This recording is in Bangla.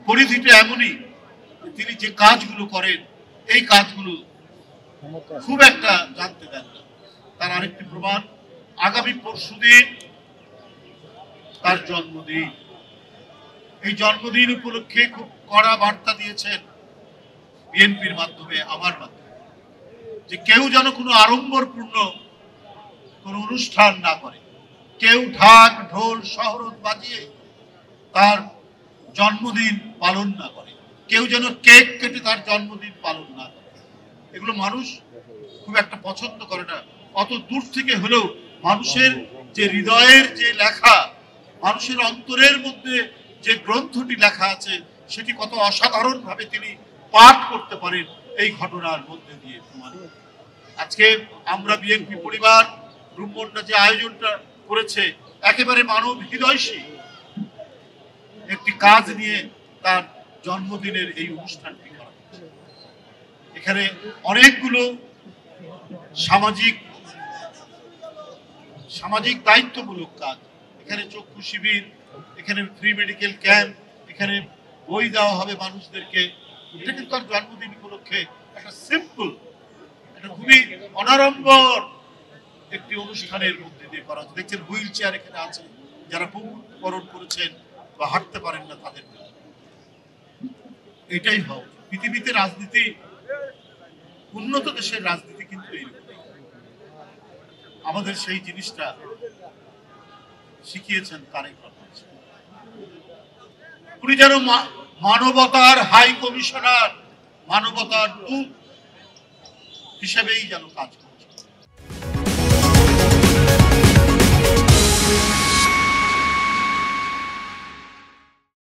পরিধিটা এমনই, তিনি যে কাজগুলো করেন এই কাজগুলো খুব একটা জানতে দেন না। তার আরেকটি প্রমাণ, আগামী পরশুদিন তার জন্মদিন। এই জন্মদিন উপলক্ষে খুব কড়া বার্তা দিয়েছেন বিএনপির মাধ্যমে, আমার মাধ্যমে, যে কেউ যেন কোনো আড়ম্বরপূর্ণ কোনো অনুষ্ঠান না করে, কেউ ঢাক ঢোল শহরত বাজিয়ে তার জন্মদিন পালন না করে, কেউ যেন কেক কেটে তার জন্মদিন পালন না করে। এগুলো মানুষ খুব একটা পছন্দ করে না। অত দূর থেকে হলেও মানুষের যে হৃদয়ের যে লেখা, মানুষের অন্তরের মধ্যে যে গ্রন্থটি লেখা আছে, সেটি কত অসাধারণ ভাবে তিনি পাঠ করতে পারেন এই ঘটনার মধ্যে দিয়ে প্রমাণ। আজকে আমরা বিএনপি পরিবার রূপবন্ধা যে আয়োজনটা করেছে, একেবারে মানব হৃদয়শী একটি কাজ নিয়ে তার জন্মদিনের এই অনুষ্ঠানটি করা হচ্ছে। এখানে অনেকগুলো সামাজিক দায়িত্বমূলক কাজ, এখানে চক্ষু শিবির, এখানে ফ্রি মেডিকেল ক্যাম্প, এখানে বই দেওয়া হবে মানুষদেরকে। এটা কিন্তু তার জন্মদিন উপলক্ষে একটা সিম্পল, একটা খুবই অনাড়ম্বর একটি অনুষ্ঠানের মধ্যে দিয়ে করা হচ্ছে। দেখছেন হুইল চেয়ার এখানে আছে, যারা পঙ্গুত্ববরণ করেছেন বা হাঁটতে পারেন না তাদের। এটাই হোক পৃথিবীতে রাজনীতি, উন্নত দেশের রাজনীতি কিন্তু এইরকম। আমাদের সেই জিনিসটা শিখিয়েছেন তারেক রহমান। উনি যেন মানবতার হাই কমিশনার, মানবতার দূত হিসেবেই যেন কাজ করেন।